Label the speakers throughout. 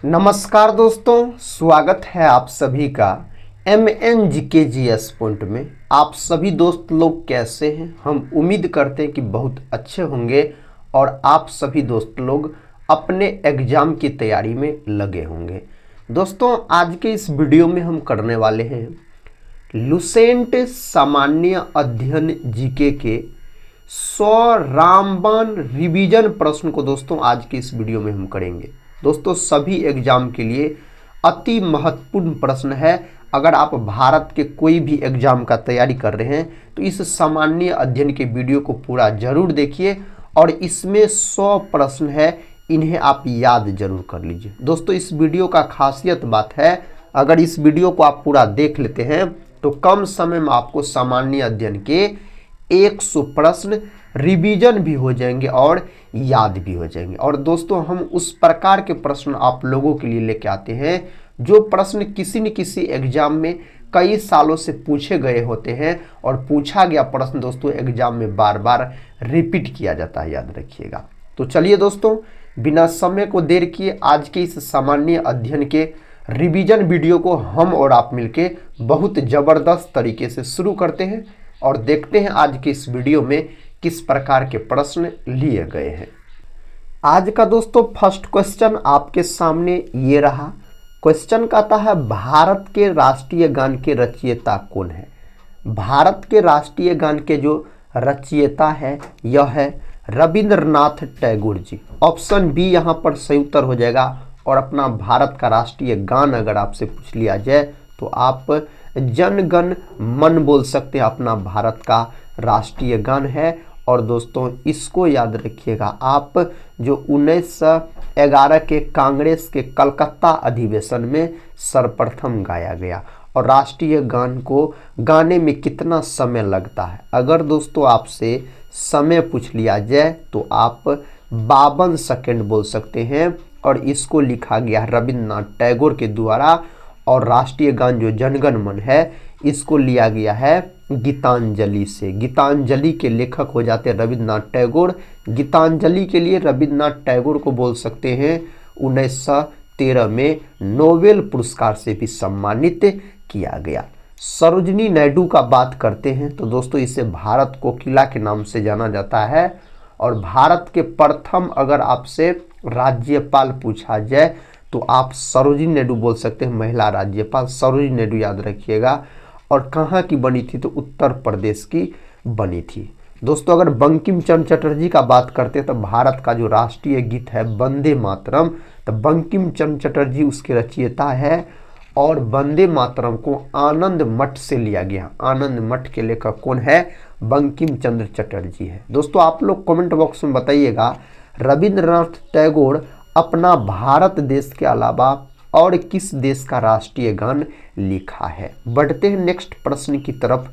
Speaker 1: नमस्कार दोस्तों, स्वागत है आप सभी का MNGKGS पॉइंट में। आप सभी दोस्त लोग कैसे हैं? हम उम्मीद करते हैं कि बहुत अच्छे होंगे और आप सभी दोस्त लोग अपने एग्ज़ाम की तैयारी में लगे होंगे। दोस्तों, आज के इस वीडियो में हम करने वाले हैं लुसेंट सामान्य अध्ययन जीके के 100 रामबाण रिवीजन प्रश्न को दोस्तों आज की इस वीडियो में हम करेंगे। दोस्तों, सभी एग्जाम के लिए अति महत्वपूर्ण प्रश्न है। अगर आप भारत के कोई भी एग्जाम का तैयारी कर रहे हैं तो इस सामान्य अध्ययन के वीडियो को पूरा जरूर देखिए और इसमें 100 प्रश्न है, इन्हें आप याद जरूर कर लीजिए। दोस्तों, इस वीडियो का खासियत बात है, अगर इस वीडियो को आप पूरा देख लेते हैं तो कम समय में आपको सामान्य अध्ययन के 100 प्रश्न रिवीजन भी हो जाएंगे और याद भी हो जाएंगे। और दोस्तों, हम उस प्रकार के प्रश्न आप लोगों के लिए लेके आते हैं जो प्रश्न किसी न किसी एग्जाम में कई सालों से पूछे गए होते हैं और पूछा गया प्रश्न दोस्तों एग्जाम में बार बार रिपीट किया जाता है, याद रखिएगा। तो चलिए दोस्तों, बिना समय को देर किए आज के इस सामान्य अध्ययन के रिवीजन वीडियो को हम और आप मिलके बहुत ज़बरदस्त तरीके से शुरू करते हैं और देखते हैं आज के इस वीडियो में किस प्रकार के प्रश्न लिए गए हैं। आज का दोस्तों फर्स्ट क्वेश्चन आपके सामने ये रहा। क्वेश्चन कहता है, भारत के राष्ट्रीय गान के रचयिता कौन है? भारत के राष्ट्रीय गान के जो रचयिता है यह है रविंद्रनाथ टैगोर जी। ऑप्शन बी यहाँ पर सही उत्तर हो जाएगा। और अपना भारत का राष्ट्रीय गान अगर आपसे पूछ लिया जाए तो आप जन गण मन बोल सकते हैं, अपना भारत का राष्ट्रीय गान है। और दोस्तों, इसको याद रखिएगा आप, जो 1911 के कांग्रेस के कलकत्ता अधिवेशन में सर्वप्रथम गाया गया। और राष्ट्रीय गान को गाने में कितना समय लगता है, अगर दोस्तों आपसे समय पूछ लिया जाए तो आप 52 सेकंड बोल सकते हैं। और इसको लिखा गया रविंद्रनाथ टैगोर के द्वारा। और राष्ट्रीय गान जो जनगण मन है इसको लिया गया है गीतांजलि से। गीतांजलि के लेखक हो जाते हैं रविंद्रनाथ टैगोर। गीतांजलि के लिए रविंद्रनाथ टैगोर को बोल सकते हैं 1913 में नोबेल पुरस्कार से भी सम्मानित किया गया। सरोजिनी नायडू का बात करते हैं तो दोस्तों इसे भारत कोकिला के नाम से जाना जाता है। और भारत के प्रथम अगर आपसे राज्यपाल पूछा जाए तो आप सरोजिनी नायडू बोल सकते हैं, महिला राज्यपाल सरोजिनी नायडू, याद रखिएगा। और कहाँ की बनी थी तो उत्तर प्रदेश की बनी थी। दोस्तों, अगर बंकिम चंद्र चटर्जी का बात करते हैं तो भारत का जो राष्ट्रीय गीत है वंदे मातरम, तो बंकिम चंद्र चटर्जी उसके रचयिता है। और वंदे मातरम को आनंद मठ से लिया गया। आनंद मठ के लेखक कौन है? बंकिम चंद्र चटर्जी है। दोस्तों, आप लोग कमेंट बॉक्स में बताइएगा रविंद्रनाथ टैगोर अपना भारत देश के अलावा और किस देश का राष्ट्रीय गान लिखा है। बढ़ते हैं नेक्स्ट प्रश्न की तरफ।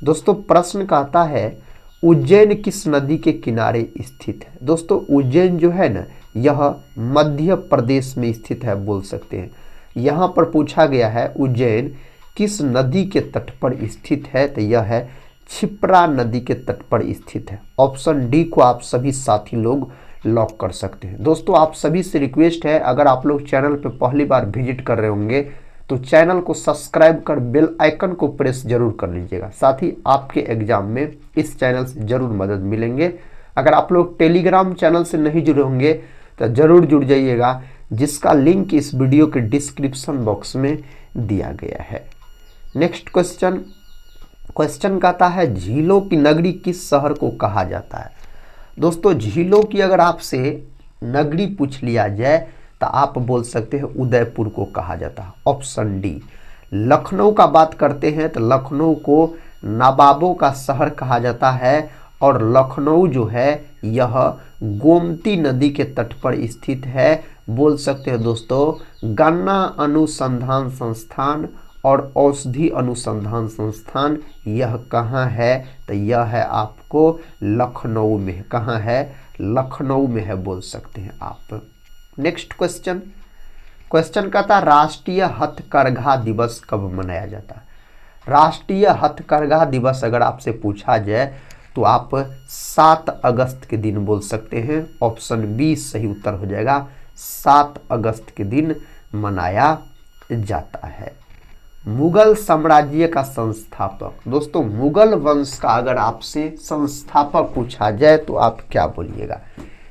Speaker 1: दोस्तों, प्रश्न कहता है उज्जैन किस नदी के किनारे स्थित है? दोस्तों, उज्जैन जो है ना यह मध्य प्रदेश में स्थित है, बोल सकते हैं। यहाँ पर पूछा गया है उज्जैन किस नदी के तट पर स्थित है, तो यह है क्षिप्रा नदी के तट पर स्थित है। ऑप्शन डी को आप सभी साथी लोग लॉक कर सकते हैं। दोस्तों, आप सभी से रिक्वेस्ट है, अगर आप लोग चैनल पे पहली बार विजिट कर रहे होंगे तो चैनल को सब्सक्राइब कर बेल आइकन को प्रेस जरूर कर लीजिएगा। साथ ही आपके एग्जाम में इस चैनल से जरूर मदद मिलेंगे। अगर आप लोग टेलीग्राम चैनल से नहीं जुड़े होंगे तो जरूर जुड़ जाइएगा, जिसका लिंक इस वीडियो के डिस्क्रिप्शन बॉक्स में दिया गया है। नेक्स्ट क्वेश्चन कहता है, झीलों की नगरी किस शहर को कहा जाता है? दोस्तों, झीलों की अगर आपसे नगरी पूछ लिया जाए तो आप बोल सकते हैं उदयपुर को कहा जाता है। Option D. लखनऊ का बात करते हैं तो लखनऊ को नवाबों का शहर कहा जाता है। और लखनऊ जो है यह गोमती नदी के तट पर स्थित है, बोल सकते हैं दोस्तों गन्ना अनुसंधान संस्थान और औषधि अनुसंधान संस्थान यह कहाँ है, तो यह है आपको लखनऊ में। कहाँ है? लखनऊ में है, बोल सकते हैं आप। नेक्स्ट क्वेश्चन कहता, राष्ट्रीय हथकरघा दिवस कब मनाया जाता है? राष्ट्रीय हथकरघा दिवस अगर आपसे पूछा जाए तो आप 7 अगस्त के दिन बोल सकते हैं। ऑप्शन बी सही उत्तर हो जाएगा। 7 अगस्त के दिन मनाया जाता है। मुगल साम्राज्य का संस्थापक, दोस्तों मुगल वंश का अगर आपसे संस्थापक पूछा जाए तो आप क्या बोलिएगा?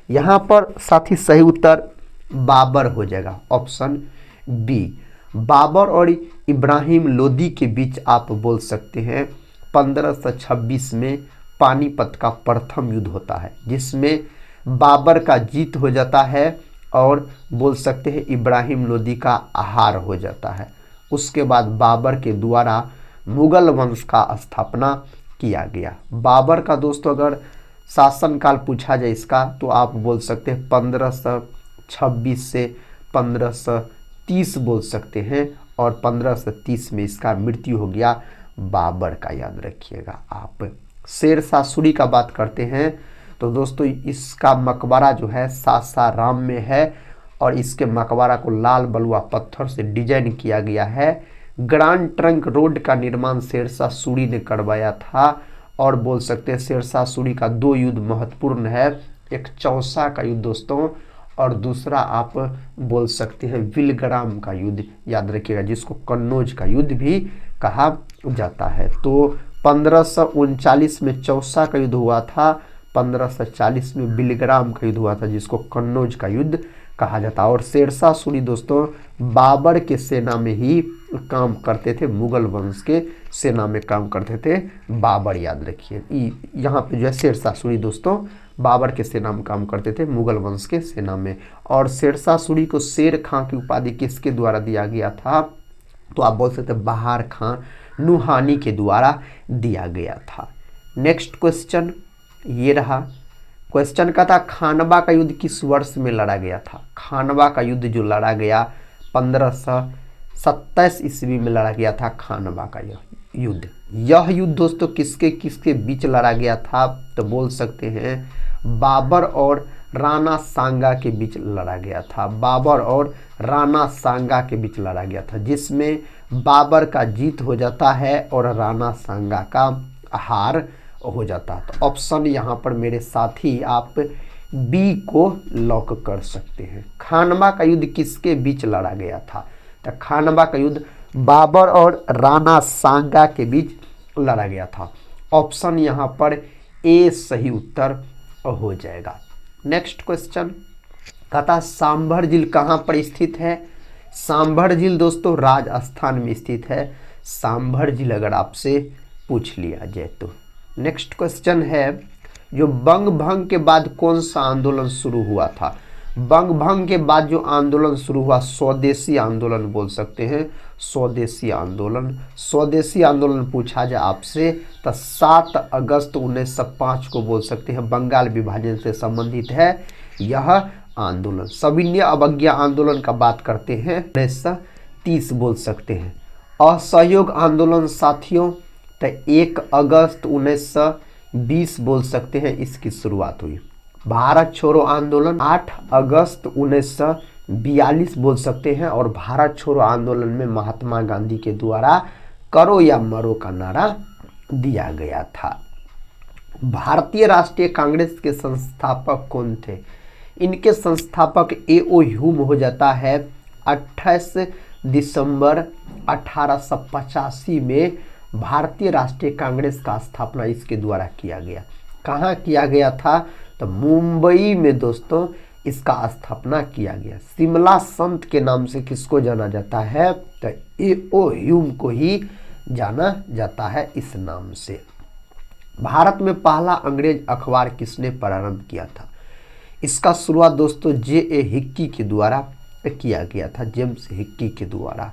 Speaker 1: यहाँ पर साथी सही उत्तर बाबर हो जाएगा, ऑप्शन बी। बाबर और इब्राहिम लोदी के बीच आप बोल सकते हैं 1526 में पानीपत का प्रथम युद्ध होता है, जिसमें बाबर का जीत हो जाता है और बोल सकते हैं इब्राहिम लोदी का हार हो जाता है। उसके बाद बाबर के द्वारा मुगल वंश का स्थापना किया गया। बाबर का दोस्तों अगर शासनकाल पूछा जाए इसका तो आप बोल सकते हैं 1526 से 1530 बोल सकते हैं, और 1530 में इसका मृत्यु हो गया बाबर का, याद रखिएगा आप। शेरशाह सूरी का बात करते हैं तो दोस्तों इसका मकबरा जो है सासाराम में है, और इसके मकबरा को लाल बलुआ पत्थर से डिजाइन किया गया है। ग्रांड ट्रंक रोड का निर्माण शेरशाह सूरी ने करवाया था, और बोल सकते हैं शेरशाह सूरी का 2 युद्ध महत्वपूर्ण है, एक चौसा का युद्ध दोस्तों, और दूसरा आप बोल सकते हैं विलग्राम का युद्ध, याद रखिएगा, जिसको कन्नौज का युद्ध भी कहा जाता है। तो 1539 में चौसा का युद्ध हुआ था, 1540 में विलग्राम का युद्ध हुआ था, जिसको कन्नौज का युद्ध कहा जाता है। और शेरशाह सूरी दोस्तों बाबर के सेना में ही काम करते थे, मुगल वंश के सेना में काम करते थे बाबर, याद रखिए। यहाँ पे जो है शेरशाह सूरी दोस्तों बाबर के सेना में काम करते थे, मुगल वंश के सेना में। और शेरशाह सूरी को शेर खां की उपाधि किसके द्वारा दिया गया था? तो आप बोल सकते हैं बहार खां नुहानी के द्वारा दिया गया था। नेक्स्ट क्वेश्चन ये रहा। क्वेश्चन का था खानवा का युद्ध किस वर्ष में लड़ा गया था? खानवा का युद्ध जो लड़ा गया 1527 ईस्वी में लड़ा गया था खानवा का युद्ध। यह युद्ध दोस्तों किसके किसके बीच लड़ा गया था? तो बोल सकते हैं बाबर और राणा सांगा के बीच लड़ा गया था। बाबर और राणा सांगा के बीच लड़ा गया था, जिसमें बाबर का जीत हो जाता है और राणा सांगा का हार हो जाता है। तो ऑप्शन यहाँ पर मेरे साथी आप बी को लॉक कर सकते हैं। खानवा का युद्ध किसके बीच लड़ा गया था? तो खानवा का युद्ध बाबर और राणा सांगा के बीच लड़ा गया था। ऑप्शन यहाँ पर ए सही उत्तर हो जाएगा। नेक्स्ट क्वेश्चन कहता सांभर झील कहाँ पर स्थित है? सांभर झील दोस्तों राजस्थान में स्थित है। सांभर झील अगर आपसे पूछ लिया जाए तो। नेक्स्ट क्वेश्चन है जो बंग भंग के बाद कौन सा आंदोलन शुरू हुआ था? बंग भंग के बाद जो आंदोलन शुरू हुआ स्वदेशी आंदोलन बोल सकते हैं, स्वदेशी आंदोलन। स्वदेशी आंदोलन पूछा जाए आपसे तो 7 अगस्त 1905 को बोल सकते हैं, बंगाल विभाजन से संबंधित है यह आंदोलन। सविनय अवज्ञा आंदोलन का बात करते हैं 1930 बोल सकते हैं। असहयोग आंदोलन साथियों तो 1 अगस्त 1920 बोल सकते हैं इसकी शुरुआत हुई। भारत छोड़ो आंदोलन 8 अगस्त 1942 बोल सकते हैं, और भारत छोड़ो आंदोलन में महात्मा गांधी के द्वारा करो या मरो का नारा दिया गया था। भारतीय राष्ट्रीय कांग्रेस के संस्थापक कौन थे? इनके संस्थापक ए.ओ. ह्यूम हो जाता है 28 दिसंबर 1885 में भारतीय राष्ट्रीय कांग्रेस का स्थापना इसके द्वारा किया गया। कहाँ किया गया था? तो मुंबई में दोस्तों इसका स्थापना किया गया। शिमला संत के नाम से किसको जाना जाता है? तो ए.ओ. ह्यूम को ही जाना जाता है इस नाम से। भारत में पहला अंग्रेज अखबार किसने प्रारंभ किया था? इसका शुरुआत दोस्तों जे.ए. हिक्की के द्वारा किया गया था, जेम्स हिक्की के द्वारा।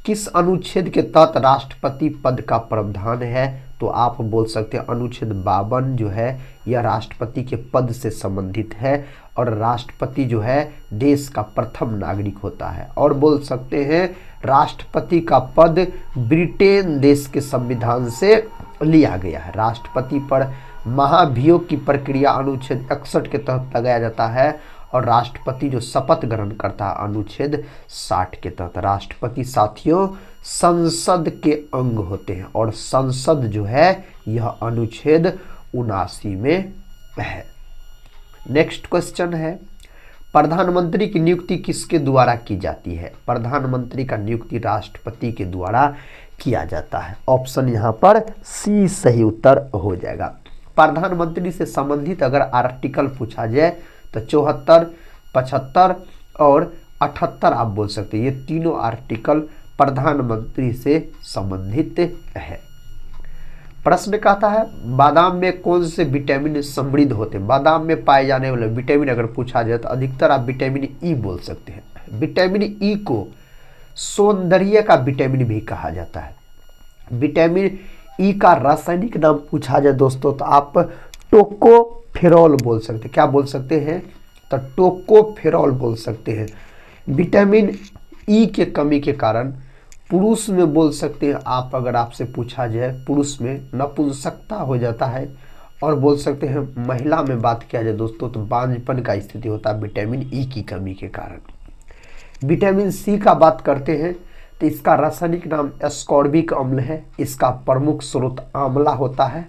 Speaker 1: किस अनुच्छेद के तहत राष्ट्रपति पद का प्रावधान है? तो आप बोल सकते हैं अनुच्छेद 52 जो है यह राष्ट्रपति के पद से संबंधित है, और राष्ट्रपति जो है देश का प्रथम नागरिक होता है। और बोल सकते हैं राष्ट्रपति का पद ब्रिटेन देश के संविधान से लिया गया है। राष्ट्रपति पर महाभियोग की प्रक्रिया अनुच्छेद 61 के तहत लगाया जाता है, और राष्ट्रपति जो शपथ ग्रहण करता है अनुच्छेद 60 के तहत। राष्ट्रपति साथियों संसद के अंग होते हैं, और संसद जो है यह अनुच्छेद 79 में है। नेक्स्ट क्वेश्चन है प्रधानमंत्री की नियुक्ति किसके द्वारा की जाती है? प्रधानमंत्री का नियुक्ति राष्ट्रपति के द्वारा किया जाता है। ऑप्शन यहाँ पर सी सही उत्तर हो जाएगा। प्रधानमंत्री से संबंधित अगर आर्टिकल पूछा जाए तो 74, 75 और 78 आप बोल सकते हैं। ये तीनों आर्टिकल प्रधानमंत्री से संबंधित है। प्रश्न कहता है बादाम में कौन से विटामिन समृद्ध होते हैं? बादाम में पाए जाने वाले विटामिन अगर पूछा जाए तो अधिकतर आप विटामिन ई बोल सकते हैं। विटामिन ई को सौंदर्य का विटामिन भी कहा जाता है। विटामिन ई का रासायनिक नाम पूछा जाए दोस्तों तो आप टोकोफेरॉल बोल सकते हैं। क्या बोल सकते हैं? तो टोकोफेरॉल बोल सकते हैं। विटामिन ई के कमी के कारण पुरुष में बोल सकते हैं आप, अगर आपसे पूछा जाए पुरुष में नपुंसकता हो जाता है, और बोल सकते हैं महिला में बात किया जाए दोस्तों तो बांझपन का स्थिति होता है विटामिन ई की कमी के कारण। विटामिन सी का बात करते हैं तो इसका रासायनिक नाम एस्कॉर्बिक अम्ल है। इसका प्रमुख स्रोत आंवला होता है,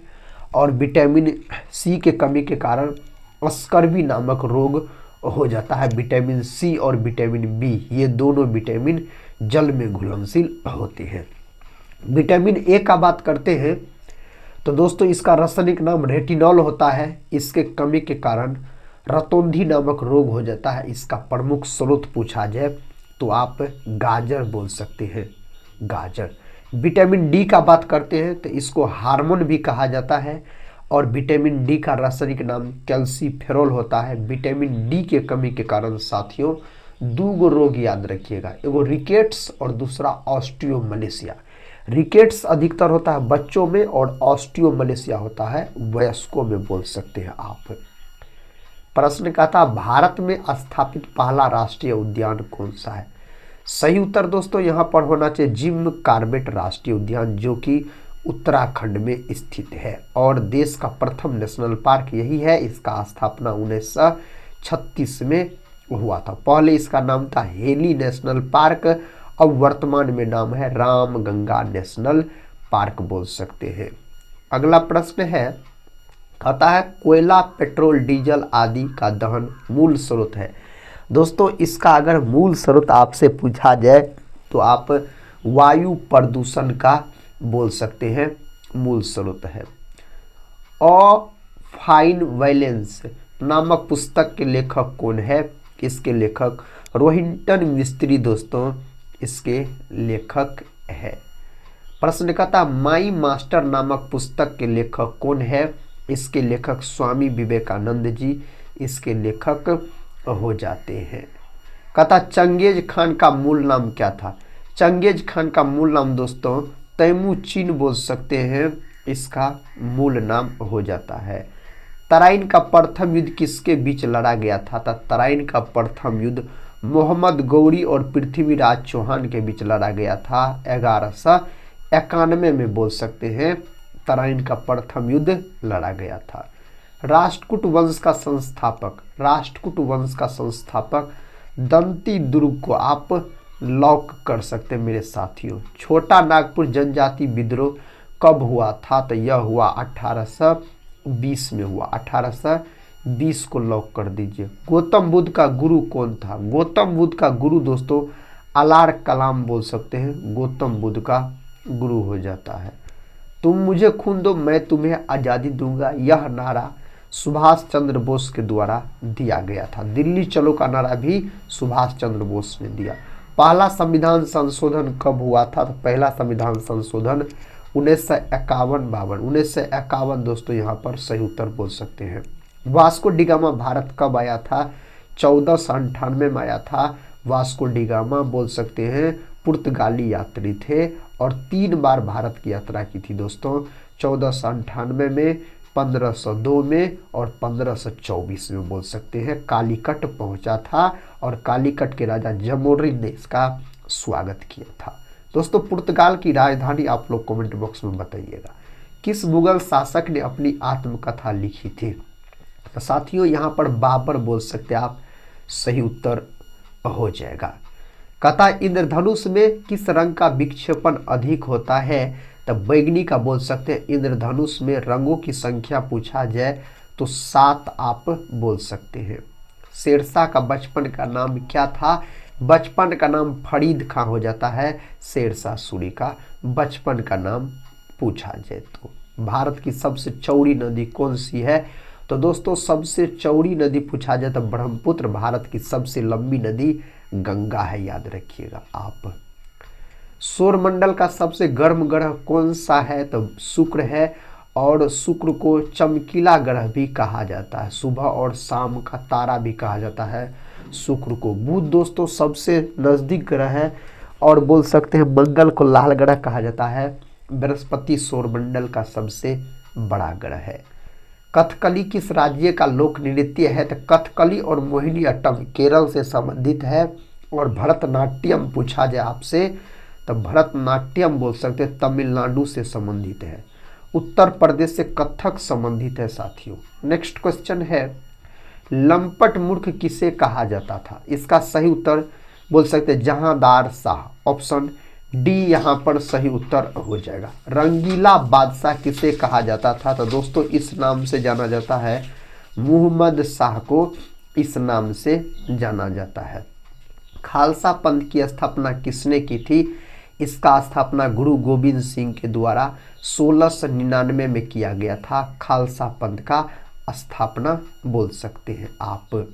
Speaker 1: और विटामिन सी के कमी के कारण स्कर्वी नामक रोग हो जाता है। विटामिन सी और विटामिन बी ये दोनों विटामिन जल में घुलनशील होते हैं। विटामिन ए का बात करते हैं तो दोस्तों इसका रासायनिक नाम रेटिनॉल होता है। इसके कमी के कारण रतौंधी नामक रोग हो जाता है। इसका प्रमुख स्रोत पूछा जाए तो आप गाजर बोल सकते हैं, गाजर। विटामिन डी का बात करते हैं तो इसको हार्मोन भी कहा जाता है, और विटामिन डी का रासायनिक नाम कैल्सीफेरॉल होता है। विटामिन डी के कमी के कारण साथियों दो रोग याद रखिएगा, एगो रिकेट्स और दूसरा ऑस्टियोमलेशिया। रिकेट्स अधिकतर होता है बच्चों में और ऑस्टियोमलेशिया होता है वयस्कों में बोल सकते हैं आप। प्रश्न का था भारत में स्थापित पहला राष्ट्रीय उद्यान कौन सा है? सही उत्तर दोस्तों यहाँ पर होना चाहिए जिम कॉर्बेट राष्ट्रीय उद्यान, जो कि उत्तराखंड में स्थित है, और देश का प्रथम नेशनल पार्क यही है। इसका स्थापना 1936 में हुआ था। पहले इसका नाम था हेली नेशनल पार्क, अब वर्तमान में नाम है रामगंगा नेशनल पार्क बोल सकते हैं। अगला प्रश्न है, कहता है कोयला, पेट्रोल, डीजल आदि का दहन मूल स्रोत है। दोस्तों इसका अगर मूल स्रोत आपसे पूछा जाए तो आप वायु प्रदूषण का बोल सकते हैं मूल स्रोत है। फाइन वायलेंस नामक पुस्तक के लेखक कौन है? इसके लेखक रोहिंटन मिस्त्री दोस्तों इसके लेखक है। प्रश्न कहता माई मास्टर नामक पुस्तक के लेखक कौन है? इसके लेखक स्वामी विवेकानंद जी इसके लेखक हो जाते हैं। कहता चंगेज खान का मूल नाम क्या था? चंगेज खान का मूल नाम दोस्तों तैमूचिन बोल सकते हैं, इसका मूल नाम हो जाता है। तराइन का प्रथम युद्ध किसके बीच लड़ा गया था? तराइन का प्रथम युद्ध मोहम्मद गौरी और पृथ्वीराज चौहान के बीच लड़ा गया था 1191 में बोल सकते हैं। तराइन का प्रथम युद्ध लड़ा गया था। राष्ट्रकूट वंश का संस्थापक दंती दुर्ग को आप लॉक कर सकते हैं मेरे साथियों। छोटा नागपुर जनजाति विद्रोह कब हुआ था? तो यह हुआ 1820 में हुआ। 1820 को लॉक कर दीजिए। गौतम बुद्ध का गुरु कौन था? गौतम बुद्ध का गुरु दोस्तों अलार कलाम बोल सकते हैं, गौतम बुद्ध का गुरु हो जाता है। तुम मुझे खून दो मैं तुम्हें आज़ादी दूंगा, यह नारा सुभाष चंद्र बोस के द्वारा दिया गया था। दिल्ली चलो का नारा भी सुभाष चंद्र बोस ने दिया। पहला संविधान संशोधन कब हुआ था? तो पहला संविधान संशोधन 1951-52 1951 दोस्तों यहाँ पर सही उत्तर बोल सकते हैं। वास्को डिगामा भारत कब आया था? 1498 में आया था। वास्को डिगामा बोल सकते हैं पुर्तगाली यात्री थे और 3 बार भारत की यात्रा की थी दोस्तों। 1498 में, 1502 में और 1524 में बोल सकते हैं। कालीकट पहुंचा था और कालीकट के राजा जमोरिन ने इसका स्वागत किया था। दोस्तों पुर्तगाल की राजधानी आप लोग कमेंट बॉक्स में बताइएगा। किस मुगल शासक ने अपनी आत्मकथा लिखी थी? तो साथियों यहाँ पर बाबर बोल सकते हैं आप, सही उत्तर हो जाएगा। कथा इंद्रधनुष में किस रंग का विक्षेपण अधिक होता है? तब बैगनी का बोल सकते हैं। इंद्रधनुष में रंगों की संख्या पूछा जाए तो 7 आप बोल सकते हैं। शेरशाह का बचपन का नाम क्या था? बचपन का नाम फरीद खां हो जाता है शेरशाह सूरी का बचपन का नाम पूछा जाए तो। भारत की सबसे चौड़ी नदी कौन सी है? तो दोस्तों सबसे चौड़ी नदी पूछा जाए तो ब्रह्मपुत्र। भारत की सबसे लंबी नदी गंगा है, याद रखिएगा आप। सौरमंडल का सबसे गर्म ग्रह कौन सा है? तो शुक्र है, और शुक्र को चमकीला ग्रह भी कहा जाता है, सुबह और शाम का तारा भी कहा जाता है शुक्र को। बुध दोस्तों सबसे नज़दीक ग्रह है, और बोल सकते हैं मंगल को लाल ग्रह कहा जाता है। बृहस्पति सौरमंडल का सबसे बड़ा ग्रह है। कथकली किस राज्य का लोक नृत्य है? तो कथकली और मोहिनीअट्टम केरल से संबंधित है। और भरतनाट्यम पूछा जाए आपसे तो भरतनाट्यम बोल सकते हैं तमिलनाडु से संबंधित है। उत्तर प्रदेश से कथक संबंधित है साथियों। नेक्स्ट क्वेश्चन है, लंपट मूर्ख किसे कहा जाता था? इसका सही उत्तर बोल सकते हैं जहांदार शाह। ऑप्शन डी यहाँ पर सही उत्तर हो जाएगा। रंगीला बादशाह किसे कहा जाता था? तो दोस्तों इस नाम से जाना जाता है मुहम्मद शाह को, इस नाम से जाना जाता है। खालसा पंथ की स्थापना किसने की थी? इसका स्थापना गुरु गोविंद सिंह के द्वारा 1699 में किया गया था। खालसा पंथ का स्थापना बोल सकते हैं आप।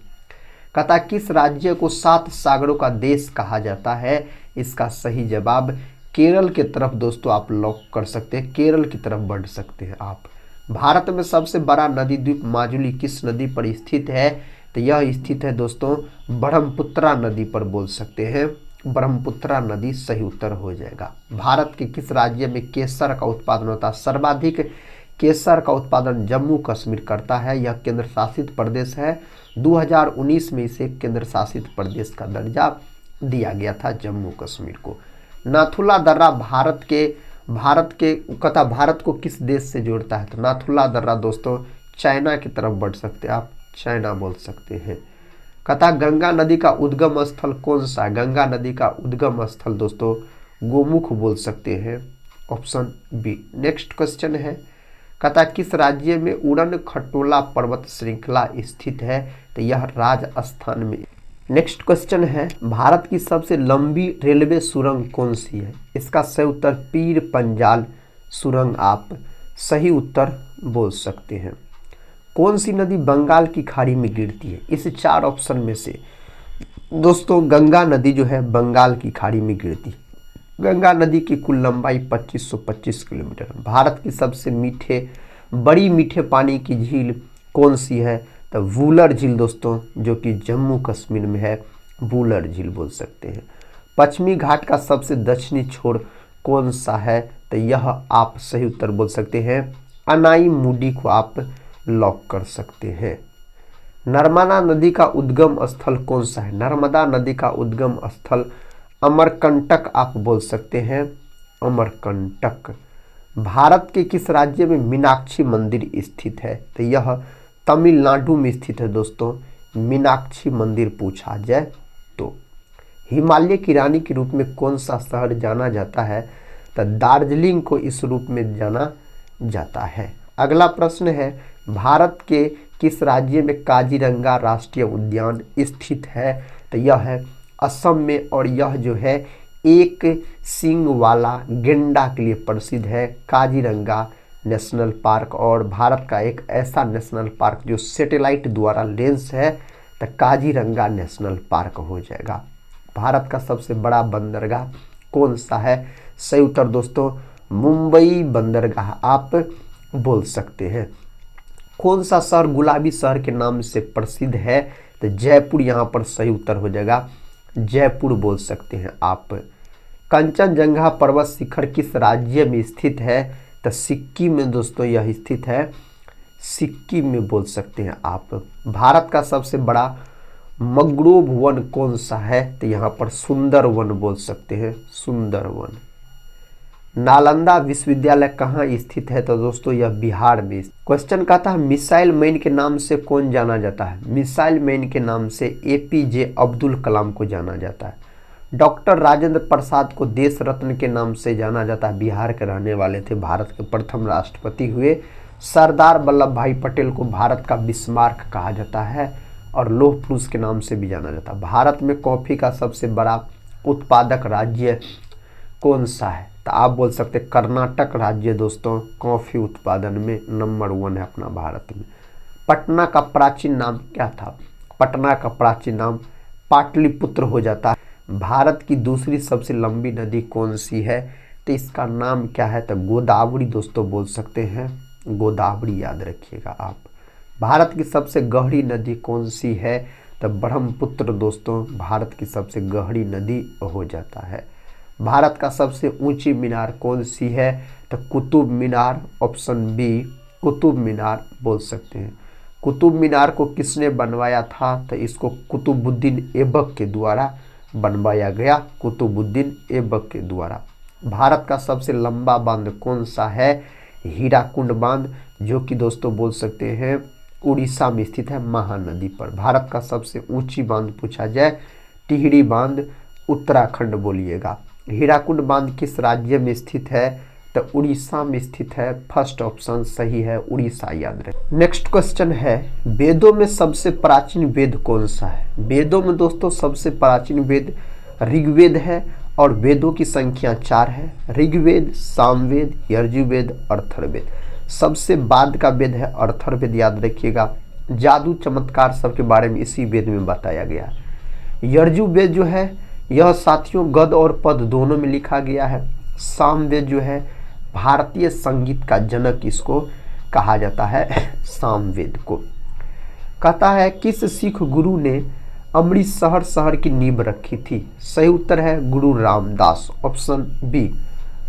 Speaker 1: कथा किस राज्य को 7 सागरों का देश कहा जाता है? इसका सही जवाब केरल की तरफ दोस्तों आप लॉक कर सकते हैं, केरल की तरफ बढ़ सकते हैं आप। भारत में सबसे बड़ा नदी द्वीप माजुली किस नदी पर स्थित है? तो यह स्थित है दोस्तों ब्रह्मपुत्रा नदी पर बोल सकते हैं, ब्रह्मपुत्रा नदी सही उत्तर हो जाएगा। भारत के किस राज्य में केसर का उत्पादन होता है? सर्वाधिक केसर का उत्पादन जम्मू कश्मीर करता है, यह केंद्र शासित प्रदेश है। 2019 में इसे केंद्र शासित प्रदेश का दर्जा दिया गया था जम्मू कश्मीर को। नाथुला दर्रा भारत को किस देश से जोड़ता है? तो नाथुला दर्रा दोस्तों चाइना की तरफ बढ़ सकते हैं आप, चाइना बोल सकते हैं। कथा गंगा नदी का उद्गम स्थल कौन सा है? गंगा नदी का उद्गम स्थल दोस्तों गोमुख बोल सकते हैं, ऑप्शन बी। नेक्स्ट क्वेश्चन है, कथा किस राज्य में उड़न खटोला पर्वत श्रृंखला स्थित है? तो यह राजस्थान में। नेक्स्ट क्वेश्चन है, भारत की सबसे लंबी रेलवे सुरंग कौन सी है? इसका सही उत्तर पीर पंजाल सुरंग आप सही उत्तर बोल सकते हैं। कौन सी नदी बंगाल की खाड़ी में गिरती है? इस 4 ऑप्शन में से दोस्तों गंगा नदी जो है बंगाल की खाड़ी में गिरती है। गंगा नदी की कुल लंबाई 2525 किलोमीटर। भारत की सबसे बड़ी मीठे पानी की झील कौन सी है? तो वूलर झील दोस्तों, जो कि जम्मू कश्मीर में है, वूलर झील बोल सकते हैं। पश्चिमी घाट का सबसे दक्षिणी छोर कौन सा है? तो यह आप सही उत्तर बोल सकते हैं अनाई मुडी को आप लॉक कर सकते हैं। नर्मदा नदी का उद्गम स्थल कौन सा है? नर्मदा नदी का उद्गम स्थल अमरकंटक आप बोल सकते हैं, अमरकंटक। भारत के किस राज्य में मीनाक्षी मंदिर स्थित है? तो यह तमिलनाडु में स्थित है दोस्तों, मीनाक्षी मंदिर पूछा जाए तो। हिमालय की रानी के रूप में कौन सा शहर जाना जाता है? तो दार्जिलिंग को इस रूप में जाना जाता है। अगला प्रश्न है, भारत के किस राज्य में काजीरंगा राष्ट्रीय उद्यान स्थित है? तो यह है असम में, और यह जो है एक सींग वाला गेंडा के लिए प्रसिद्ध है काजीरंगा नेशनल पार्क। और भारत का एक ऐसा नेशनल पार्क जो सैटेलाइट द्वारा लेंस है, तो काजीरंगा नेशनल पार्क हो जाएगा। भारत का सबसे बड़ा बंदरगाह कौन सा है? सही उत्तर दोस्तों मुंबई बंदरगाह आप बोल सकते हैं। कौन सा शहर गुलाबी शहर के नाम से प्रसिद्ध है? तो जयपुर यहाँ पर सही उत्तर हो जाएगा, जयपुर बोल सकते हैं आप। कंचनजंगा पर्वत शिखर किस राज्य में स्थित है? तो सिक्किम में दोस्तों यह स्थित है, सिक्किम में बोल सकते हैं आप। भारत का सबसे बड़ा मैंग्रोव वन कौन सा है? तो यहाँ पर सुंदरवन बोल सकते हैं, सुंदरवन। नालंदा विश्वविद्यालय कहाँ स्थित है? तो दोस्तों यह बिहार में। क्वेश्चन कहता है मिसाइल मैन के नाम से कौन जाना जाता है? मिसाइल मैन के नाम से APJ अब्दुल कलाम को जाना जाता है। डॉक्टर राजेंद्र प्रसाद को देश रत्न के नाम से जाना जाता है, बिहार के रहने वाले थे, भारत के प्रथम राष्ट्रपति हुए। सरदार वल्लभ भाई पटेल को भारत का बिस्मार्क कहा जाता है, और लौह पुरुष के नाम से भी जाना जाता है। भारत में कॉफ़ी का सबसे बड़ा उत्पादक राज्य कौन सा है? तो आप बोल सकते हैं कर्नाटक राज्य दोस्तों कॉफ़ी उत्पादन में नंबर 1 है अपना भारत में। पटना का प्राचीन नाम क्या था? पटना का प्राचीन नाम पाटलिपुत्र हो जाता है। भारत की दूसरी सबसे लंबी नदी कौन सी है? तो इसका नाम क्या है? तो गोदावरी दोस्तों बोल सकते हैं, गोदावरी याद रखिएगा आप। भारत की सबसे गहरी नदी कौन सी है? तो ब्रह्मपुत्र दोस्तों भारत की सबसे गहरी नदी हो जाता है। भारत का सबसे ऊंची मीनार कौन सी है? तो कुतुब मीनार, ऑप्शन बी कुतुब मीनार बोल सकते हैं। कुतुब मीनार को किसने बनवाया था? तो इसको कुतुबुद्दीन ऐबक के द्वारा बनवाया गया, कुतुबुद्दीन ऐबक के द्वारा। भारत का सबसे लंबा बांध कौन सा है? हीराकुंड बांध, जो कि दोस्तों बोल सकते हैं उड़ीसा में स्थित है महानदी पर। भारत का सबसे ऊंची बांध पूछा जाए टिहरी बांध, उत्तराखंड बोलिएगा। हीराकुंड बांध किस राज्य में स्थित है? तो उड़ीसा में स्थित है। फर्स्ट ऑप्शन सही है, उड़ीसा याद रखें। नेक्स्ट क्वेश्चन है वेदों में सबसे प्राचीन वेद कौन सा है? वेदों में दोस्तों सबसे प्राचीन वेद ऋग्वेद है और वेदों की संख्या 4 है। ऋग्वेद, सामवेद, यजुर्वेद, अथर्ववेद। सबसे बाद का वेद है अथर्ववेद याद रखिएगा। जादू चमत्कार सबके बारे में इसी वेद में बताया गया है। यजुर्वेद जो है यह साथियों गद और पद दोनों में लिखा गया है। सामवेद जो है भारतीय संगीत का जनक इसको कहा जाता है, सामवेद को। कहता है किस सिख गुरु ने अमृतसर शहर की नींव रखी थी? सही उत्तर है गुरु रामदास, ऑप्शन बी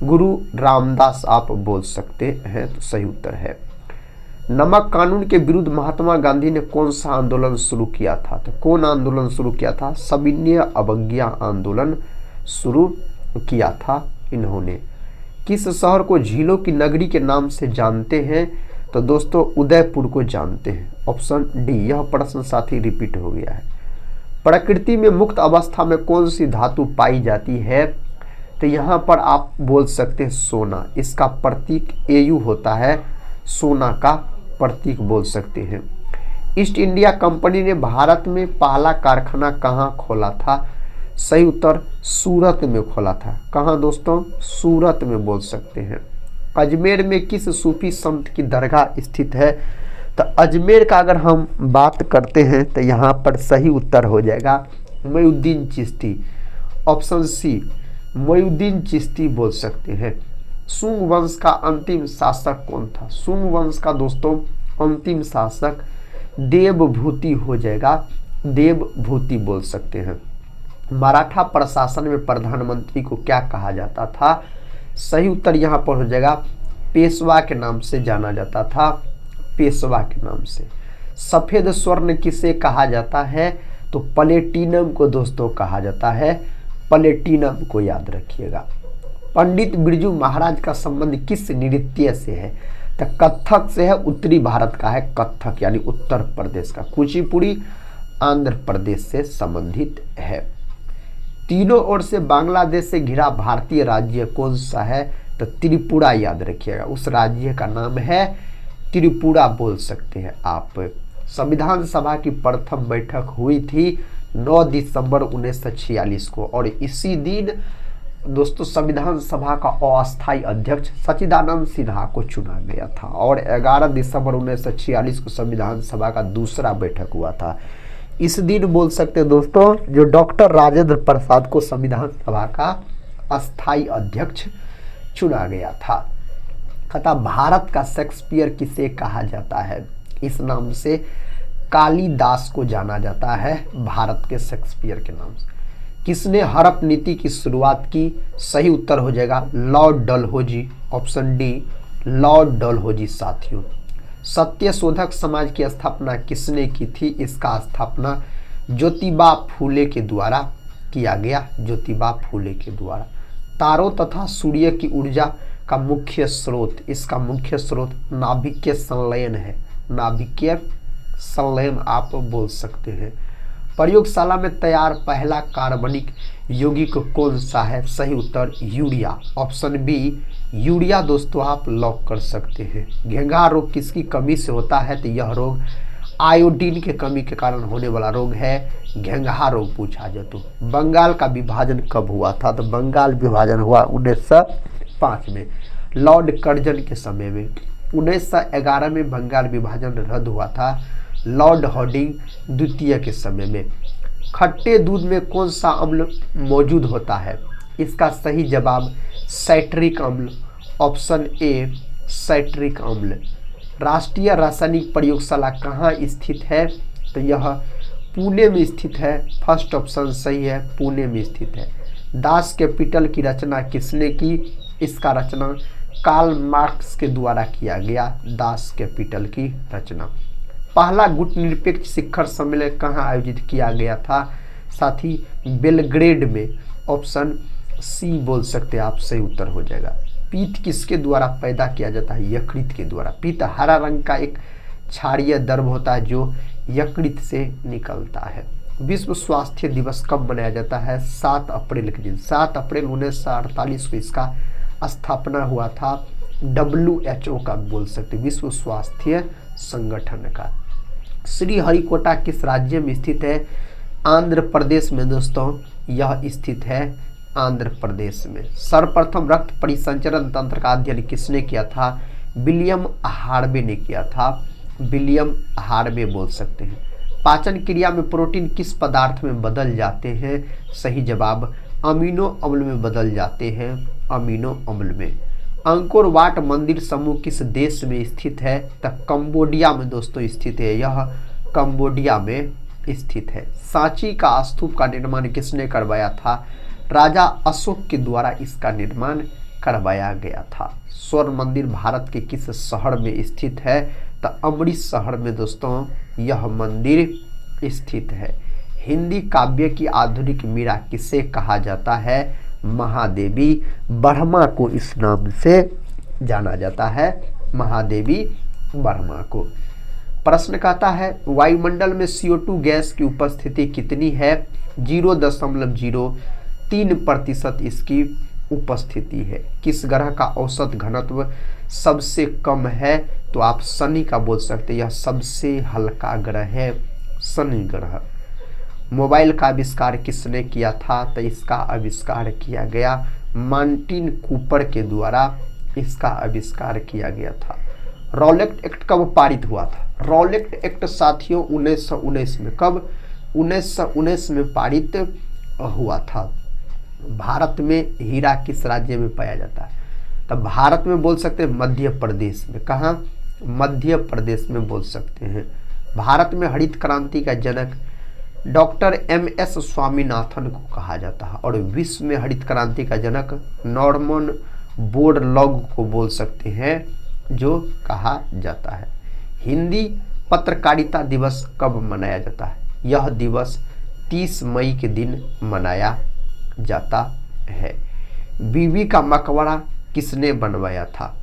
Speaker 1: गुरु रामदास आप बोल सकते हैं, तो सही उत्तर है। नमक कानून के विरुद्ध महात्मा गांधी ने कौन सा आंदोलन शुरू किया था? तो कौन आंदोलन शुरू किया था? सविनय अवज्ञा आंदोलन शुरू किया था इन्होंने। किस शहर को झीलों की नगरी के नाम से जानते हैं? तो दोस्तों उदयपुर को जानते हैं, ऑप्शन डी। यह प्रश्न साथ ही रिपीट हो गया है। प्रकृति में मुक्त अवस्था में कौन सी धातु पाई जाती है? तो यहाँ पर आप बोल सकते हैं सोना, इसका प्रतीक Au होता है, सोना का प्रतीक बोल सकते हैं। ईस्ट इंडिया कंपनी ने भारत में पहला कारखाना कहाँ खोला था? सही उत्तर सूरत में खोला था। कहाँ दोस्तों? सूरत में बोल सकते हैं। अजमेर में किस सूफी संत की दरगाह स्थित है? तो अजमेर का अगर हम बात करते हैं तो यहाँ पर सही उत्तर हो जाएगा मोइनुद्दीन चिश्ती, ऑप्शन सी मोइनुद्दीन चिश्ती बोल सकते हैं। सुंग वंश का अंतिम शासक कौन था? सुंग वंश का दोस्तों अंतिम शासक देवभूति हो जाएगा, देवभूति बोल सकते हैं। मराठा प्रशासन में प्रधानमंत्री को क्या कहा जाता था? सही उत्तर यहाँ पर हो जाएगा पेशवा के नाम से जाना जाता था, पेशवा के नाम से। सफेद स्वर्ण किसे कहा जाता है? तो प्लेटिनम को दोस्तों कहा जाता है, प्लेटिनम को याद रखिएगा। पंडित बिरजू महाराज का संबंध किस नृत्य से है? तो कथक से है, उत्तरी भारत का है कथक, यानी उत्तर प्रदेश का। कुचिपुड़ी आंध्र प्रदेश से संबंधित है। तीनों ओर से बांग्लादेश से घिरा भारतीय राज्य कौन सा है? तो त्रिपुरा याद रखिएगा, उस राज्य का नाम है त्रिपुरा बोल सकते हैं आप। संविधान सभा की प्रथम बैठक हुई थी 9 दिसंबर 1946 को और इसी दिन दोस्तों संविधान सभा का अस्थायी अध्यक्ष सच्चिदानंद सिन्हा को चुना गया था और 11 दिसंबर 1946 को संविधान सभा का दूसरा बैठक हुआ था। इस दिन बोल सकते हैं दोस्तों जो डॉक्टर राजेंद्र प्रसाद को संविधान सभा का अस्थायी अध्यक्ष चुना गया था। कहता भारत का शेक्सपियर किसे कहा जाता है? इस नाम से कालिदास को जाना जाता है, भारत के शेक्सपियर के नाम से। किसने हड़प नीति की शुरुआत की? सही उत्तर हो जाएगा Lord Dalhousie, option D Lord Dalhousie साथियों। सत्य शोधक समाज की स्थापना किसने की थी? इसका स्थापना ज्योतिबा फूले के द्वारा किया गया, ज्योतिबा फूले के द्वारा। तारों तथा सूर्य की ऊर्जा का मुख्य स्रोत, इसका मुख्य स्रोत नाभिकीय संलयन है, नाभिकीय संलयन आप बोल सकते हैं। प्रयोगशाला में तैयार पहला कार्बनिक यौगिक कौन सा है? सही उत्तर यूरिया, ऑप्शन बी यूरिया दोस्तों आप लॉक कर सकते हैं। घेंघा रोग किसकी कमी से होता है? तो यह रोग आयोडीन के कमी के कारण होने वाला रोग है घेंघा रोग पूछा जाए तो। बंगाल का विभाजन कब हुआ था? तो बंगाल विभाजन हुआ 1905 में, लॉर्ड कर्जन के समय में। 1911 में बंगाल विभाजन रद्द हुआ था लॉर्ड हार्डिंग द्वितीय के समय में। खट्टे दूध में कौन सा अम्ल मौजूद होता है? इसका सही जवाब साइट्रिक अम्ल, ऑप्शन ए साइट्रिक अम्ल। राष्ट्रीय रासायनिक प्रयोगशाला कहाँ स्थित है? तो यह पुणे में स्थित है। फर्स्ट ऑप्शन सही है, पुणे में स्थित है। दास कैपिटल की रचना किसने की? इसका रचना कार्ल मार्क्स के द्वारा किया गया, दास कैपिटल की रचना। पहला गुटनिरपेक्ष शिखर सम्मेलन कहाँ आयोजित किया गया था? साथी बेलग्रेड में, ऑप्शन सी बोल सकते हैं आप, सही उत्तर हो जाएगा। पीत किसके द्वारा पैदा किया जाता है? यकृत के द्वारा। पीत हरा रंग का एक क्षारीय द्रव होता है जो यकृत से निकलता है। विश्व स्वास्थ्य दिवस कब मनाया जाता है? 7 अप्रैल के दिन। 7 अप्रैल 1948 को इसका स्थापना हुआ था। WHO का बोल सकते, विश्व स्वास्थ्य संगठन का। श्रीहरिकोटा किस राज्य में स्थित है? आंध्र प्रदेश में दोस्तों यह स्थित है, आंध्र प्रदेश में। सर्वप्रथम रक्त परिसंचरण तंत्र का अध्ययन किसने किया था? विलियम हार्वे ने किया था, विलियम हार्वे बोल सकते हैं। पाचन क्रिया में प्रोटीन किस पदार्थ में बदल जाते हैं? सही जवाब अमीनो अम्ल में बदल जाते हैं, अमीनो अम्ल में। अंकोर वाट मंदिर समूह किस देश में स्थित है? तब कंबोडिया में दोस्तों स्थित है, यह कंबोडिया में स्थित है। सांची का स्तूप का निर्माण किसने करवाया था? राजा अशोक के द्वारा इसका निर्माण करवाया गया था। स्वर्ण मंदिर भारत के किस शहर में स्थित है? तो अमृत शहर में दोस्तों यह मंदिर स्थित है। हिंदी काव्य की आधुनिक मीरा किसे कहा जाता है? महादेवी वर्मा को इस नाम से जाना जाता है, महादेवी वर्मा को। प्रश्न कहता है वायुमंडल में CO2 गैस की उपस्थिति कितनी है? 0.03% इसकी उपस्थिति है। किस ग्रह का औसत घनत्व सबसे कम है? तो आप शनि का बोल सकते हैं, यह सबसे हल्का ग्रह है, शनि ग्रह। मोबाइल का आविष्कार किसने किया था? तो इसका आविष्कार किया गया मार्टिन कूपर के द्वारा, इसका आविष्कार किया गया था। रॉलेट एक्ट कब पारित हुआ था? रॉलेट एक्ट साथियों 1919 में। कब? 1919 में पारित हुआ था। भारत में हीरा किस राज्य में पाया जाता है? तब भारत में बोल सकते हैं मध्य प्रदेश में। कहाँ? मध्य प्रदेश में बोल सकते हैं। भारत में हरित क्रांति का जनक डॉक्टर MS स्वामीनाथन को कहा जाता है और विश्व में हरित क्रांति का जनक नॉर्मन बोरलॉग को बोल सकते हैं, जो कहा जाता है। हिंदी पत्रकारिता दिवस कब मनाया जाता है? यह दिवस 30 मई के दिन मनाया जाता है। बीबी का मकबरा किसने बनवाया था?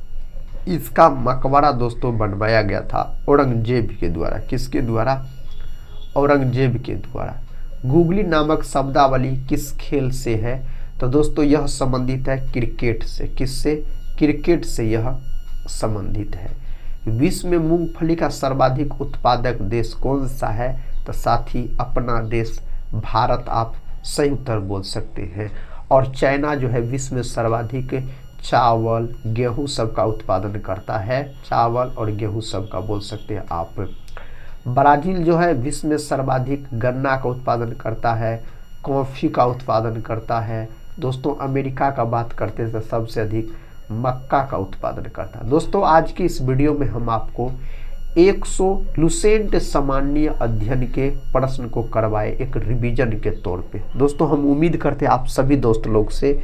Speaker 1: इसका मकबरा दोस्तों बनवाया गया था औरंगजेब के द्वारा। किसके द्वारा? औरंगजेब के द्वारा। गूगली नामक शब्दावली किस खेल से है? तो दोस्तों यह संबंधित है क्रिकेट से। किससे? क्रिकेट से यह संबंधित है। विश्व में मूंगफली का सर्वाधिक उत्पादक देश कौन सा है? तो साथी अपना देश भारत आप सही उत्तर बोल सकते हैं। और चाइना जो है विश्व में सर्वाधिक चावल गेहूं सब का उत्पादन करता है, चावल और गेहूं सब का बोल सकते हैं आप। ब्राज़ील जो है विश्व में सर्वाधिक गन्ना का उत्पादन करता है, कॉफ़ी का उत्पादन करता है। दोस्तों अमेरिका का बात करते हैं तो सबसे अधिक मक्का का उत्पादन करता है। दोस्तों आज की इस वीडियो में हम आपको 100 लुसेंट सामान्य अध्ययन के प्रश्न को करवाए एक रिवीजन के तौर पे। दोस्तों हम उम्मीद करते हैं आप सभी दोस्त लोग से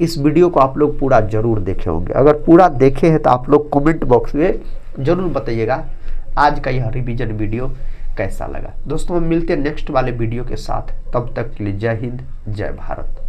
Speaker 1: इस वीडियो को आप लोग पूरा जरूर देखे होंगे। अगर पूरा देखे हैं तो आप लोग कमेंट बॉक्स में जरूर बताइएगा आज का यह रिवीजन वीडियो कैसा लगा। दोस्तों हम मिलते हैं नेक्स्ट वाले वीडियो के साथ, तब तक के लिए जय हिंद जय भारत।